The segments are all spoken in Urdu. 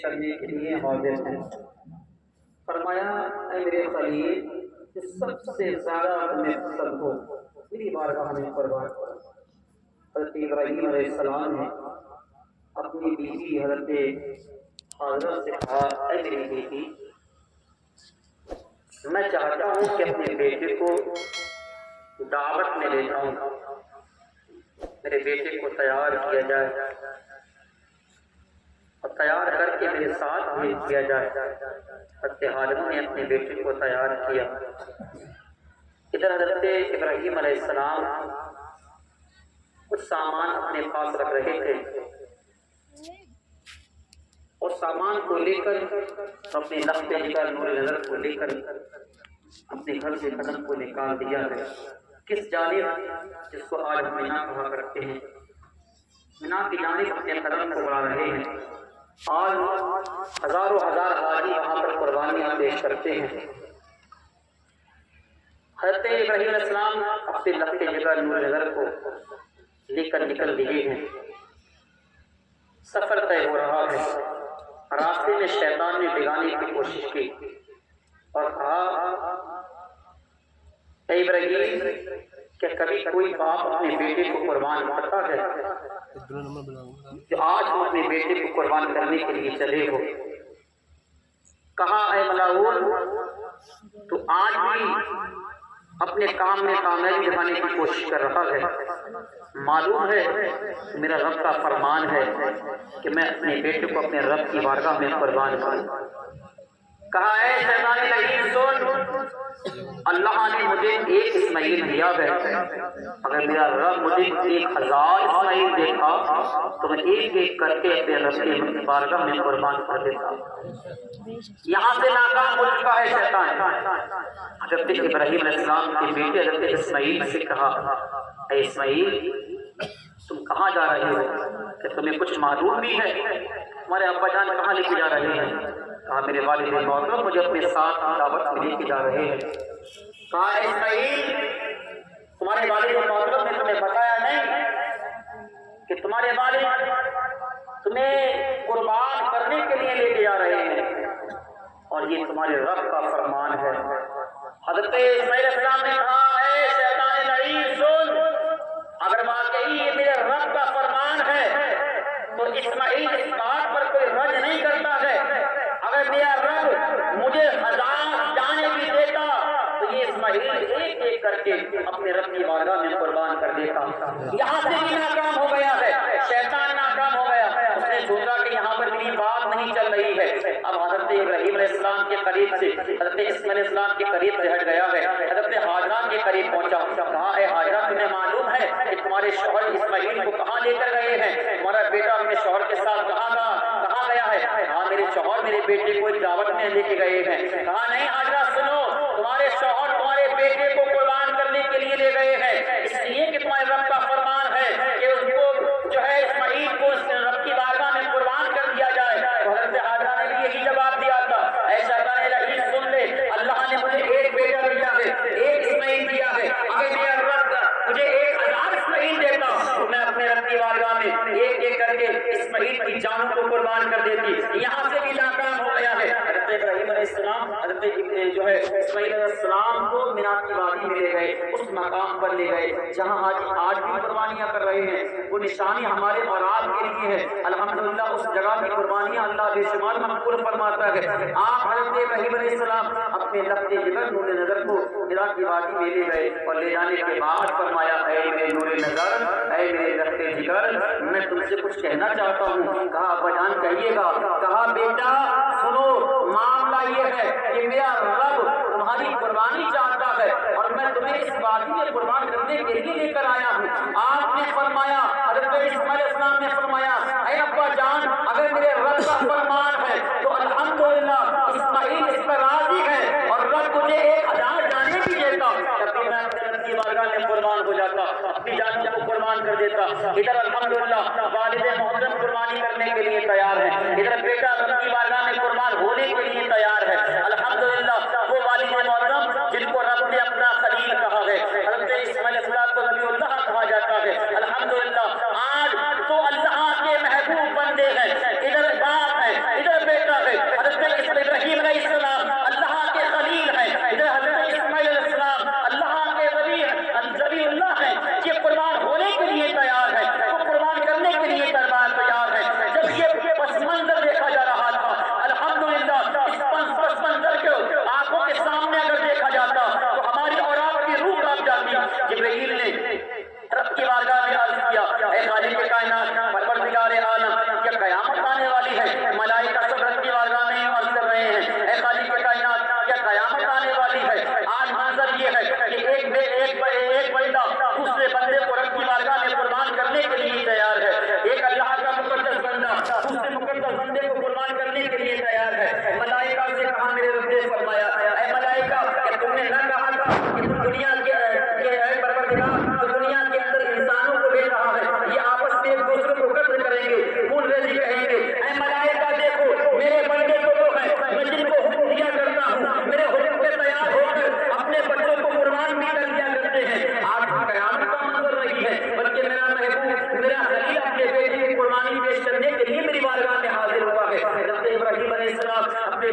کرنے کے لیے حاضر ہیں۔ فرمایا اے میرے خلیل کہ سب سے زیادہ تمہیں پسند ہو میری بارگاہ میں قربان کرو۔ حضرت ابراہیم علیہ السلام نے اپنی بیوی حضرت حاجرہ سے کہا اے میری بیٹی میں چاہتا ہوں کہ اپنے بیٹے کو دعوت میں لے جاؤں، میرے بیٹے کو تیار کیا جائے اور تیار کر کے میرے ساتھ بھیج دیا جائے۔ حضرت حاجرہ نے اپنے بیٹے کو تیار کیا۔ ادھر حضرت ابراہیم علیہ السلام کچھ سامان اپنے پاس رکھ رہے تھے اور سامان کو لے کر اپنے لخت جگر نور نظر کو لے کر اپنے گھر سے قدم کو نکال دیا ہے۔ کس جانب؟ جس کو آج ہم مینا کہا کرتے ہیں، مینا کی جانب اپنے قدم کو بڑھا رہے ہیں۔ آج ہزاروں ہزار حاجی وہاں پر قربانیاں پیش کرتے ہیں۔ حضرت ابراہیم علیہ السلام اپنے لخت جگر نور نظر کو لے کر نکل دیے ہیں۔ سفر طے ہو رہا ہے۔ راستے میں شیطان نے بگانے کی کوشش کی اور کہا اے ابراہیم کہ کبھی کوئی باپ اپنے بیٹے کو قربان کرتا ہے کہ آج تم اپنے بیٹے کو قربان کرنے کے لیے چلے ہو؟ کہا اے ملاعون تو آج بھی اپنے کام میں کامیابی دکھانے کی کوشش کر رہا ہے۔ معلوم ہے میرا رب کا فرمان ہے کہ میں اپنے بیٹے کو اپنے رب کی بارگاہ میں قربان کروں۔ کہا اے شیطان لعین سن، اللہ نے مجھے ایک اسماعیل دیا ہے، اگر میرا رب مجھے 1000 اسماعیل دیتا تو میں ایک ایک کر کے اپنے رب کی بارگاہ میں قربان کر دیتا۔ یہاں سے ناکام ہو چکا ہے شیطان۔ حضرت ابراہیم علیہ السلام کے بیٹے حضرت اسماعیل سے کہا اے اسماعیل تم کہاں جا رہے ہو؟ کہ تمہیں کچھ معلوم بھی ہے؟ تمہارے ابا جان کہاں لے کے جا رہے ہیں؟ کہا میرے والد محترم مجھے اپنے ساتھ دعوت میں لے کے جا رہے ہیں۔ کہا اے اسماعیل تمہارے والد محترم نے تمہیں بتایا نہیں کہ تمہارے والد تمہیں قربان کرنے کے لیے لے کے جا رہے ہیں اور یہ تمہارے رب کا فرمان ہے۔ حضرت اسماعیل علیہ السلام نے کہا اے شیطان لعین سن، اگر واقعی یہ میرے رب کا فرمان ہے تو اسماعیل اس بات پر کوئی رد نہیں کرتا ہے۔ اگر میرا رب مجھے 1000 جانیں بھی دیتا تو یہ اسماعیل ایک ایک کر کے اپنے رب کی بارگاہ میں قربان کر دیتا۔ یہاں سے بھی ناکام ہو گیا ہے، شیطان ناکام ہو گیا۔ اس نے سوچا کہ یہاں پر میری بات نہیں چل رہی ہے۔ اب حضرت ابراہیم علیہ السلام کے قریب سے حضرت اسماعیل علیہ السلام کے قریب سے ہٹ گیا ہے، حضرت حاجرہ کے قریب پہنچا۔ کہا اے حاجرہ تمہیں معلوم ہے کہ تمہارے شوہر اسماعیل کو کہاں لے کر گئے ہیں؟ تمہارا بیٹا اپنے شوہر کے ساتھ کہاں گیا ہے؟ ہاں میرے شوہر میرے بیٹے کو ایک دعوت میں لے کے گئے ہیں۔ کہا نہیں حاجرہ سنو، تمہارے شوہر تمہارے بیٹے کو قربان کرنے کے لیے لے گئے ہیں اس لیے کہ تمہارے رب کا فرمان ہے کہ اس کو جو ہے اسماعیل کو رب کی بارگاہ میں قربان کر دیا جائے۔ تو حضرت حاجرہ نے بھی یہی جواب دیا تھا اے شیطان لعین سن لے، اللہ نے مجھے ایک بیٹا دیا ہے، ایک اسماعیل دیا ہے، اگر میرا رب مجھے 1000 اسماعیل دیتا تو میں اپنے رب کی بارگاہ میں ایک ایک کر کے اسماعیل کی جانوں کو قربان کر دیتی۔ یہاں سے بھی ناکام ہو گیا ہے۔ حضرت ابراہیم علیہ السلام حضرت جو ہے اسماعیل علیہ السلام کو مینا کی وادی میں لے گئے، اس مقام پر لے گئے جہاں آج بھی قربانیاں کر رہے ہیں۔ وہ نشانی ہمارے اور آپ کے لیے ہے۔ الحمدللہ اس جگہ کی قربانیاں اللہ بے شمار مقبول فرماتا ہے۔ آپ حضرت ابراہیم علیہ السلام اپنے لخت جگر نور نظر کو مینا کی وادی میں لے گئے اور لے جانے کے بعد فرمایا اے میرے نور نظر، اے میرے لخت جگر، میں تم سے کچھ کہنا چاہتا ہوں۔ کہا ابا جان کہیے گا۔ کہا بیٹا سنو، معاملہ یہ ہے کہ میرا رب تمہاری قربانی چاہتا ہے اور میں تمہیں اس وادی میں قربان کرنے کے لیے لے کر آیا ہوں۔ آپ نے فرمایا، حضرت اسماعیل علیہ السلام نے فرمایا اے ابا جان اگر میرے رب کا فرمان ہے تو الحمدللہ اسماعیل اس پر راضی ہے اور رب مجھے 1000 جانیں بھی دیتا تب بھی میں اپنے رب کی بارگاہ میں قربان ہو جاتا، اپنی جانوں کو قربان کر دیتا۔ ادھر الحمدللہ والد محترم قربانی کرنے کے لیے تیار ہیں، ادھر بیٹا رب کی بارگاہ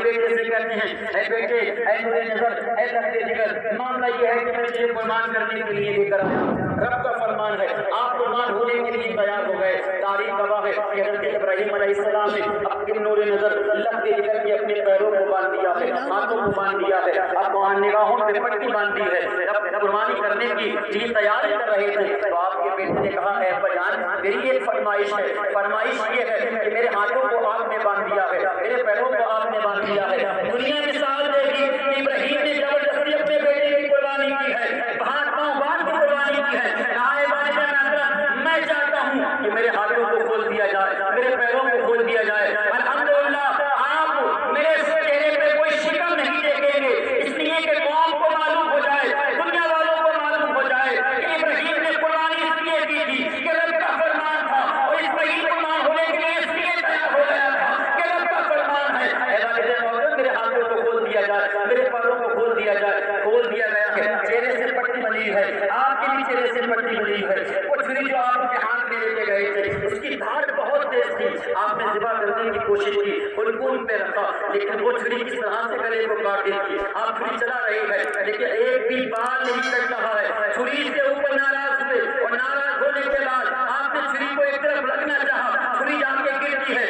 بیٹے سے کہتے ہیں اے بیٹے اے نور نظر اے لخت جگر، معاملہ یہ ہے کہ میں تجھے قربان کرنے کے لیے لے کر آیا ہوں، رب کا فرمان ہے، آپ قربان ہونے کے لیے تیار ہو گئے۔ تاریخ گواہ ہے کہ حضرت ابراہیم علیہ السلام نے اپنے نور نظر لخت جگر کے اپنے پیروں کو باندھ دیا ہے، ہاتھوں کو باندھ دیا ہے، اب وہاں نگاہوں پہ پٹی باندھ دی ہے، اب قربانی کرنے کی لیے تیاری کر رہے تھے تو آپ کے بیٹے نے کہا اے ابا جان میری ایک فرمائش ہے، فرمائش یہ ہے کہ میرے ہاتھوں کو آپ نے باندھ دیا ہے، میرے پیروں کو آپ نے باندھ دیا ہے۔ دنیا مثال دے گی کہ ابراہیم نے زبردستی اپنے بیٹے کی قربانی کی ہے، ہاتھ پاؤں باندھ کے قربانی کی ہے، کہا اے والد میں چاہتا ہوں کہ میرے ہاتھوں کو کھول دیا جائے، میرے پیروں کو کھول دیا جائے۔ الحمدللہ آپ میرے چہرے پہ کوئی شکم نہیں دیکھیں گے، اس لیے کہ قوم کو معلوم ہو جائے، دنیا والوں کو معلوم ہو جائے کہ ابراہیم نے قربانی اس لیے کی تھی کہ رب کا فرمان تھا، اور اسماعیل قربان ہونے کے لیے اس لیے تیار ہو گیا تھا کہ رب کا فرمان ہے۔ اے والد موجود میرے ہاتھوں کو کھول دیا جائے، میرے پیروں کو کھول دیا جائے، کھول دیا گیا ہے، چہرے سے پٹی بنی ہے، آپ کے بھی چہرے سے پٹی بنی ہے۔ وہ چھری جو آپ کے ہاتھ میں لے کے گئے تھے اس کی دھاڑ بہت تیز تھی، آپ نے ذبح کرنے کی کوشش کی، خون پہ رکھا، لیکن وہ چھری کس طرح سے گلے کو کاٹ دیتی، آپ چھری چلا رہی ہے لیکن ایک بھی بال نہیں کٹ رہا ہے، چھری سے اوپر ناراض ہوئے اور ناراض ہونے کے بعد آپ نے چھری کو ایک طرف رکھنا چاہا، چھری جا کے گرتی ہے،